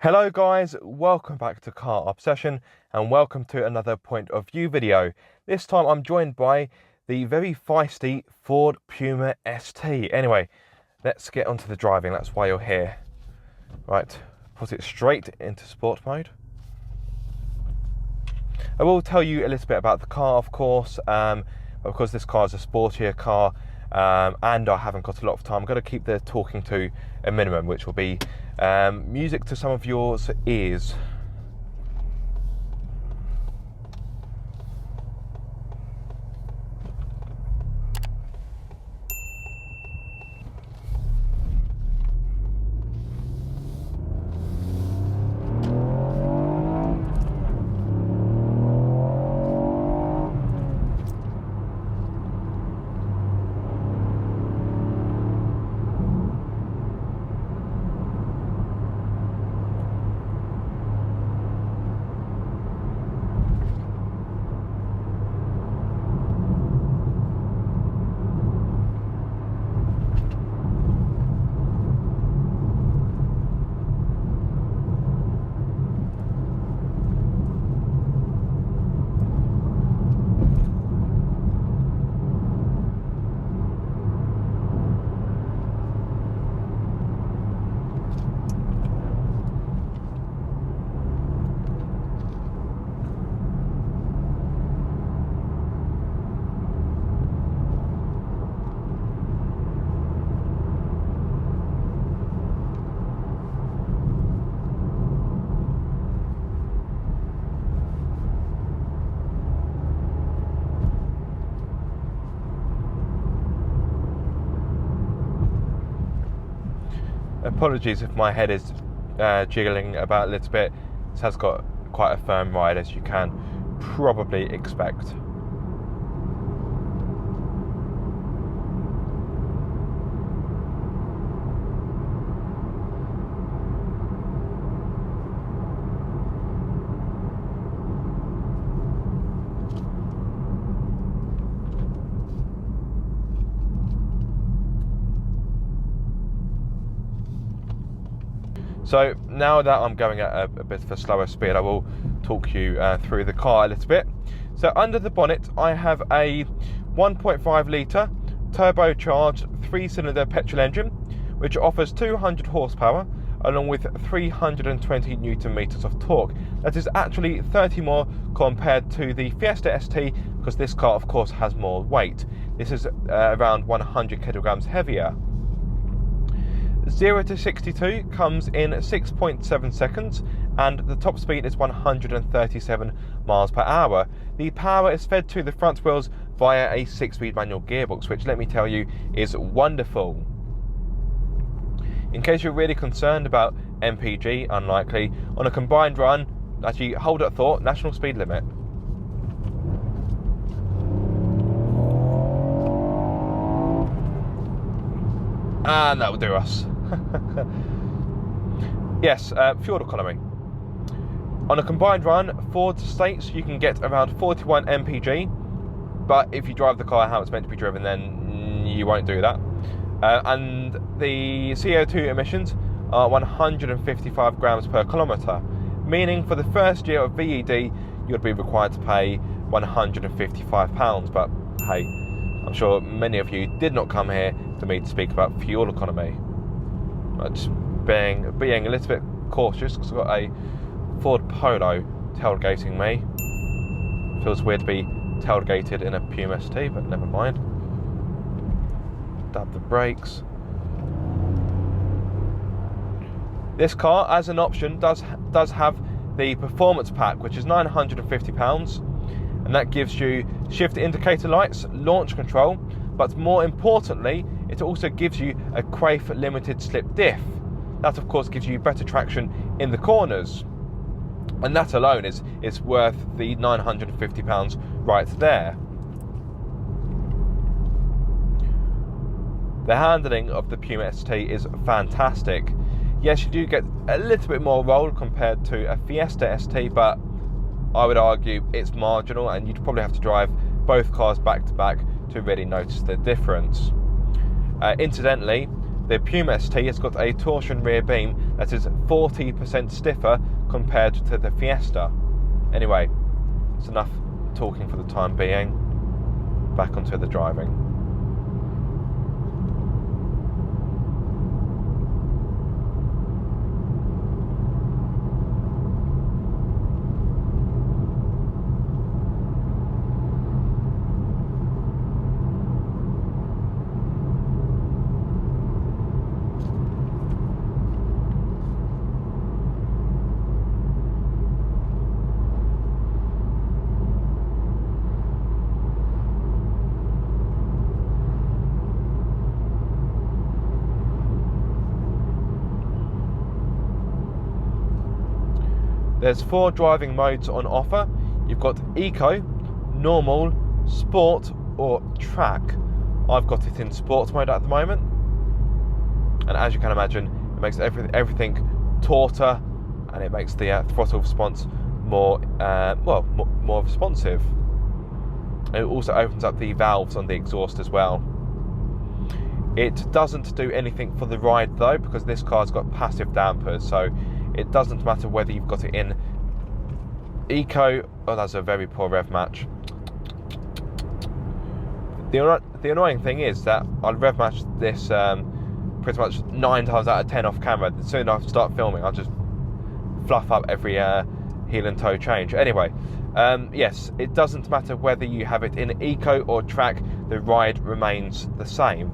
Hello guys, welcome back to Car Obsession and welcome to another point of view video. This time I'm joined by the very feisty Ford Puma ST. Anyway, let's get onto the driving, that's why you're here. Right, put it straight into sport mode. I will tell you a little bit about the car, of course. Because this car is a sportier car and I haven't got a lot of time, I'm going to keep the talking to a minimum, which will be music to some of your ears. Apologies if my head is jiggling about a little bit. This has got quite a firm ride, as you can probably expect. So now that I'm going at a bit of a slower speed, I will talk you through the car a little bit. So under the bonnet, I have a 1.5 litre turbocharged 3-cylinder petrol engine, which offers 200 horsepower along with 320 Newton meters of torque. That is actually 30 more compared to the Fiesta ST, because this car, of course, has more weight. This is around 100 kilograms heavier. 0 to 62 comes in 6.7 seconds and the top speed is 137 miles per hour. The power is fed to the front wheels via a 6-speed manual gearbox, which, let me tell you, is wonderful. In case you're really concerned about MPG, unlikely, on a combined run, actually hold that thought, national speed limit. And that will do us. Yes, fuel economy. On a combined run, Ford states you can get around 41 mpg, but if you drive the car how it's meant to be driven, then you won't do that. And the CO2 emissions are 155 grams per kilometre, meaning for the first year of VED you'd be required to pay £155. But hey, I'm sure many of you did not come here for me to speak about fuel economy. Just being a little bit cautious, because I've got a Ford Polo tailgating me. Feels weird to be tailgated in a Puma ST, but never mind. Dab the brakes. This car, as an option, does have the performance pack, which is £950, and that gives you shift indicator lights, launch control, but more importantly, it also gives you a Quaife limited slip diff. That, of course, gives you better traction in the corners, and that alone is worth the £950 right there. The handling of the Puma ST is fantastic. Yes, you do get a little bit more roll compared to a Fiesta ST, but I would argue it's marginal, and you'd probably have to drive both cars back to back to really notice the difference. Incidentally, The Puma ST has got a torsion rear beam that is 40% stiffer compared to the Fiesta. Anyway, it's enough talking for the time being. Back onto the driving. There's 4 driving modes on offer. You've got Eco, Normal, Sport or Track. I've got it in Sport mode at the moment. And as you can imagine, it makes everything tauter, and it makes the throttle response more responsive. It also opens up the valves on the exhaust as well. It doesn't do anything for the ride though, because this car's got passive dampers, so it doesn't matter whether you've got it in Eco. Oh, that's a very poor rev match. The annoying thing is that I'll rev match this pretty much 9 times out of 10 off camera. As soon as I start filming, I'll just fluff up every heel and toe change. Anyway, yes, it doesn't matter whether you have it in Eco or Track, the ride remains the same.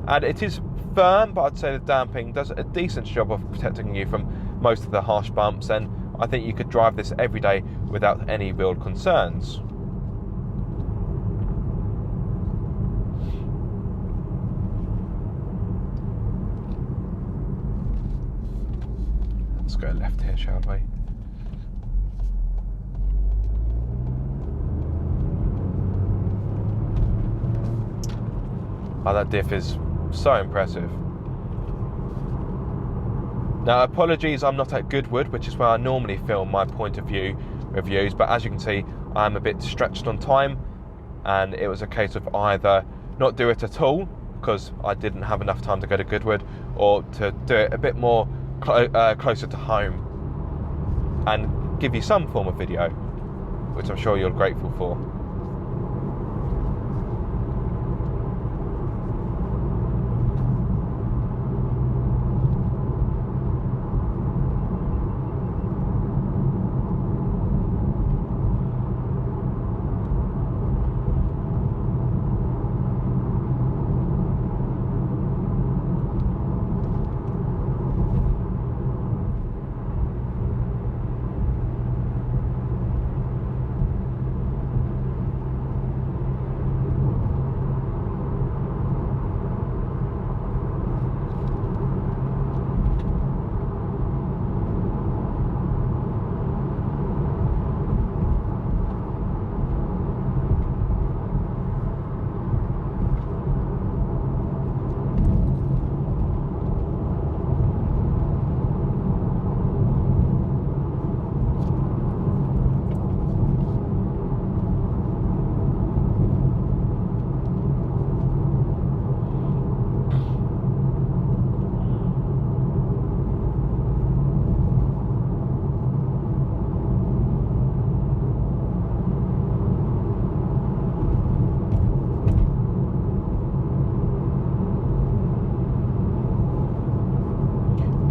And it is firm, but I'd say the damping does a decent job of protecting you from most of the harsh bumps, and I think you could drive this every day without any real concerns. Let's go left here, shall we? Oh, that diff is so impressive. Now, apologies, I'm not at Goodwood, which is where I normally film my point of view reviews, but as you can see, I'm a bit stretched on time, and it was a case of either not do it at all, because I didn't have enough time to go to Goodwood, or to do it a bit more closer to home, and give you some form of video, which I'm sure you're grateful for.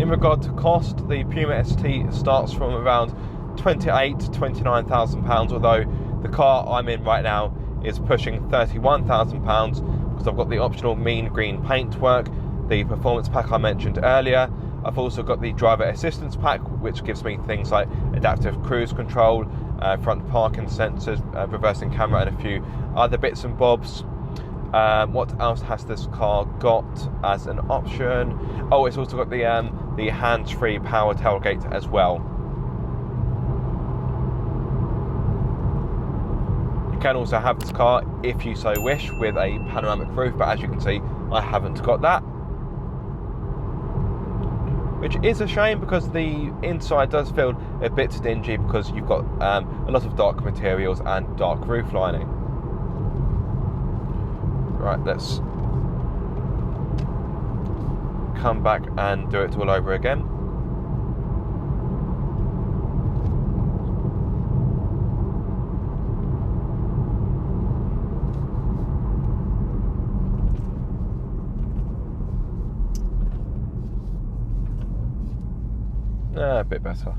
In regard to cost, the Puma ST starts from around £28,000 to £29,000, although the car I'm in right now is pushing £31,000 because I've got the optional mean green paintwork, the performance pack I mentioned earlier. I've also got the driver assistance pack, which gives me things like adaptive cruise control, front parking sensors, reversing camera, and a few other bits and bobs. What else has this car got as an option? Oh, it's also got the hands-free power tailgate as well. You can also have this car, if you so wish, with a panoramic roof, but as you can see, I haven't got that. Which is a shame because the inside does feel a bit dingy because you've got a lot of dark materials and dark roof lining. Right, let's come back and do it all over again. A bit better.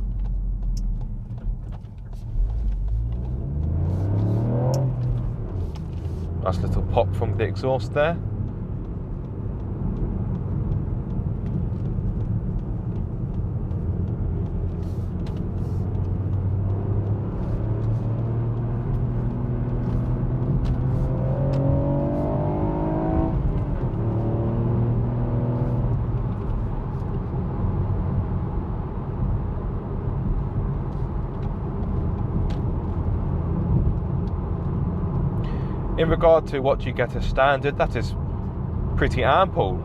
Nice little pop from the exhaust there. In regard to what you get as standard, that is pretty ample.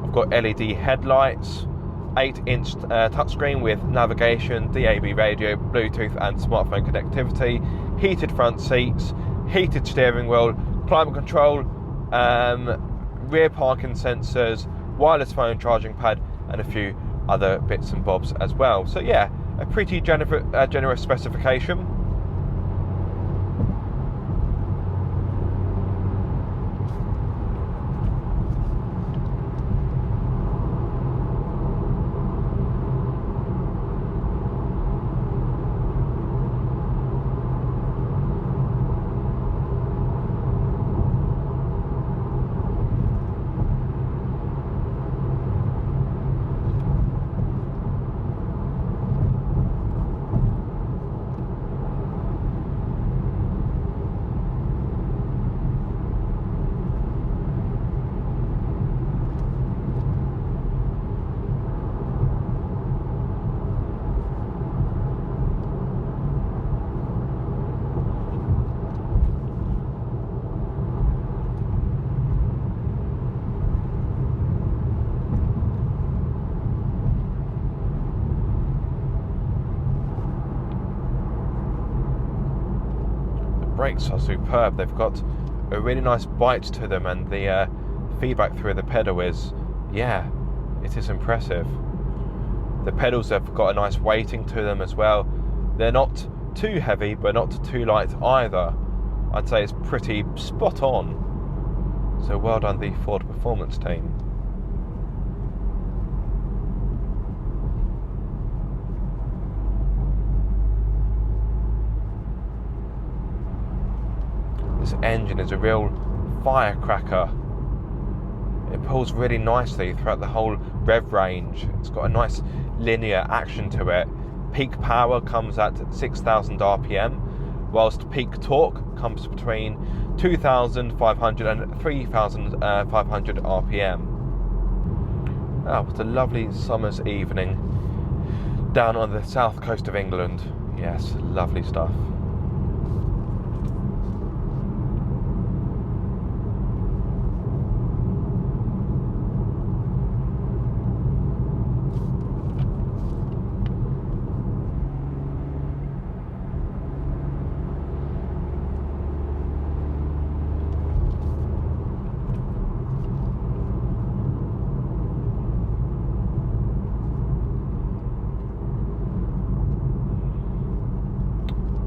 I've got LED headlights, 8-inch touchscreen with navigation, DAB radio, Bluetooth and smartphone connectivity, heated front seats, heated steering wheel, climate control, rear parking sensors, wireless phone charging pad and a few other bits and bobs as well. So yeah, a pretty generous specification. Brakes are superb. They've got a really nice bite to them, and the feedback through the pedal is, yeah, it is impressive. The pedals have got a nice weighting to them as well. They're not too heavy but not too light either. I'd say it's pretty spot on. So well done the Ford Performance team. This engine is a real firecracker. It pulls really nicely throughout the whole rev range. It's got a nice linear action to it. Peak power comes at 6,000 RPM, whilst peak torque comes between 2,500 and 3,500 RPM. Ah, what a lovely summer's evening down on the south coast of England. Yes, lovely stuff.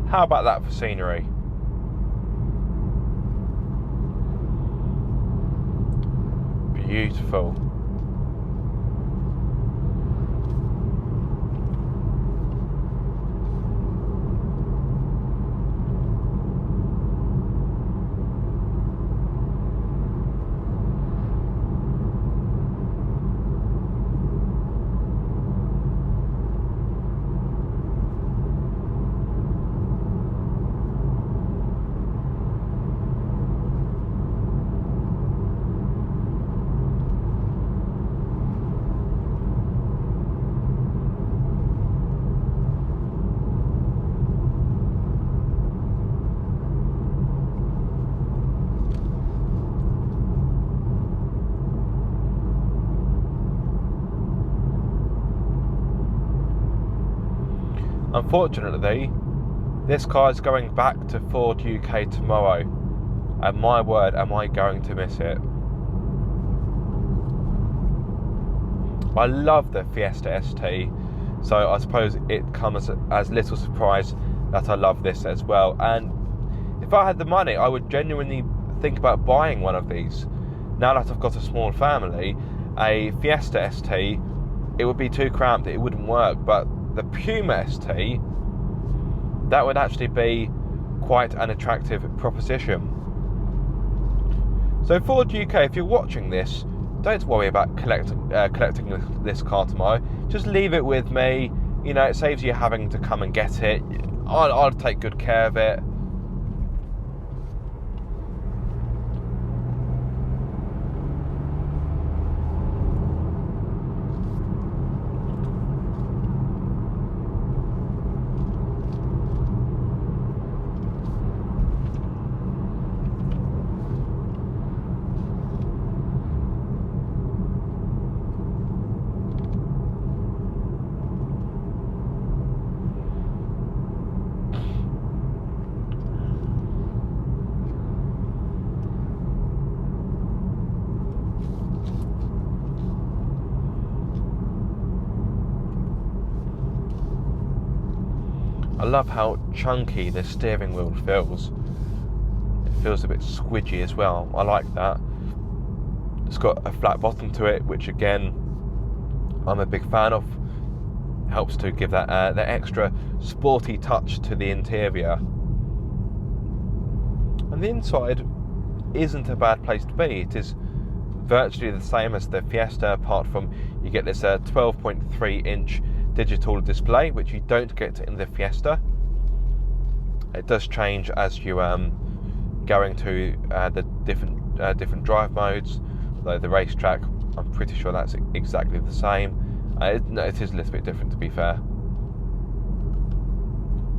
How about that for scenery? Beautiful. Unfortunately, this car is going back to Ford UK tomorrow, and my word, am I going to miss it. I love the Fiesta ST, so I suppose it comes as little surprise that I love this as well. And if I had the money, I would genuinely think about buying one of these. Now that I've got a small family, a Fiesta ST, it would be too cramped, it wouldn't work. But the Puma ST, that would actually be quite an attractive proposition. So Ford UK, if you're watching this, don't worry about collecting this car tomorrow. Just leave it with me. You know, it saves you having to come and get it. I'll take good care of it. I love how chunky the steering wheel feels. It feels a bit squidgy as well. I like that. It's got a flat bottom to it, which again, I'm a big fan of. Helps to give that that extra sporty touch to the interior. And the inside isn't a bad place to be. It is virtually the same as the Fiesta, apart from you get this 12.3 inch digital display, which you don't get in the Fiesta. It does change as you go into the different drive modes, although the racetrack, I'm pretty sure that's exactly the same. It is a little bit different, to be fair.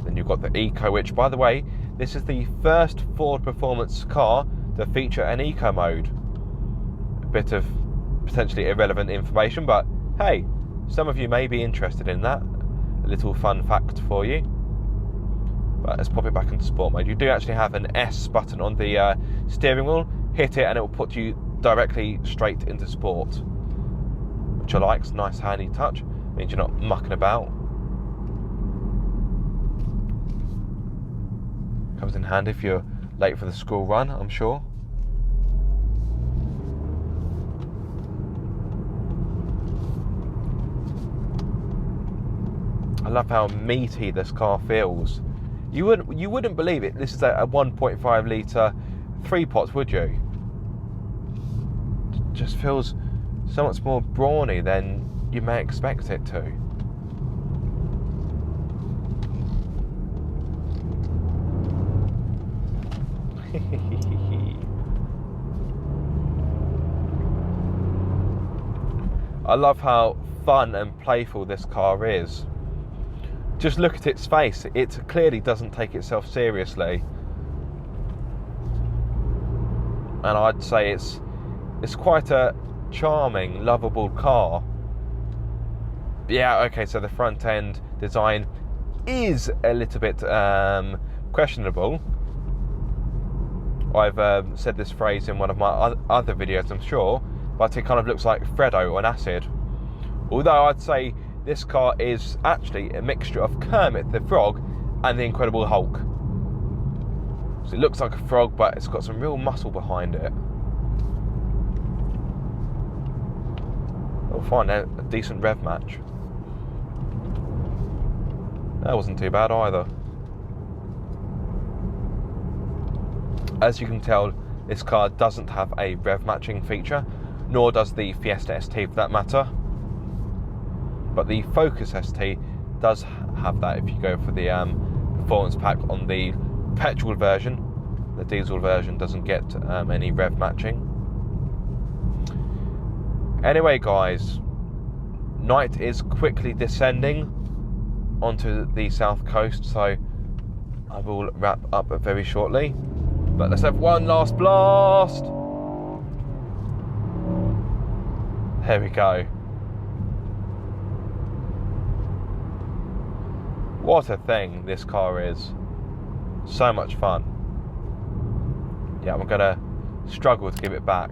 Then you've got the Eco, which, by the way, this is the first Ford Performance car to feature an Eco mode. A bit of potentially irrelevant information, but hey, some of you may be interested in that. A little fun fact for you. But let's pop it back into sport mode. You do actually have an S button on the steering wheel. Hit it and it will put you directly straight into sport, which I like. It's a nice handy touch. Means you're not mucking about. Comes in handy if you're late for the school run, I'm sure. I love how meaty this car feels. You wouldn't believe it. This is a 1.5 litre 3-pot, would you? It just feels so much more brawny than you may expect it to. I love how fun and playful this car is. Just look at its face. It clearly doesn't take itself seriously. And I'd say it's quite a charming, lovable car. Yeah, okay, so the front end design is a little bit questionable. I've said this phrase in one of my other videos, I'm sure, but it kind of looks like Freddo on acid. Although I'd say this car is actually a mixture of Kermit the Frog and the Incredible Hulk. So it looks like a frog, but it's got some real muscle behind it. We'll find a decent rev match. That wasn't too bad either. As you can tell, this car doesn't have a rev matching feature, nor does the Fiesta ST for that matter. But the Focus ST does have that if you go for the performance pack on the petrol version. The diesel version doesn't get any rev matching. Anyway, guys, night is quickly descending onto the south coast, so I will wrap up very shortly. But let's have one last blast. There we go. What a thing this car is. So much fun. Yeah, I'm gonna struggle to give it back.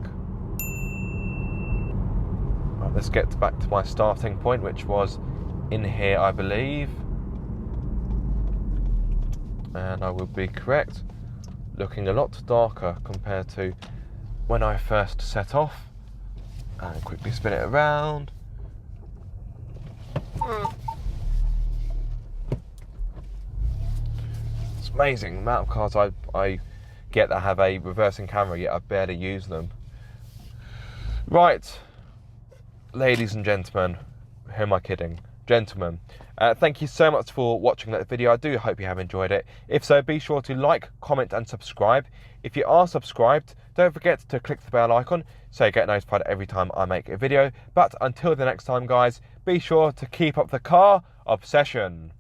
Oh, let's get back to my starting point, which was in here, I believe. And I would be correct. Looking a lot darker compared to when I first set off. And quickly spin it around. It's amazing the amount of cars I get that have a reversing camera, yet I barely use them. Right, ladies and gentlemen, who am I kidding? Gentlemen, thank you so much for watching that video. I do hope you have enjoyed it. If so, be sure to like, comment and subscribe. If you are subscribed, don't forget to click the bell icon so you get notified every time I make a video. But until the next time, guys, be sure to keep up the car obsession.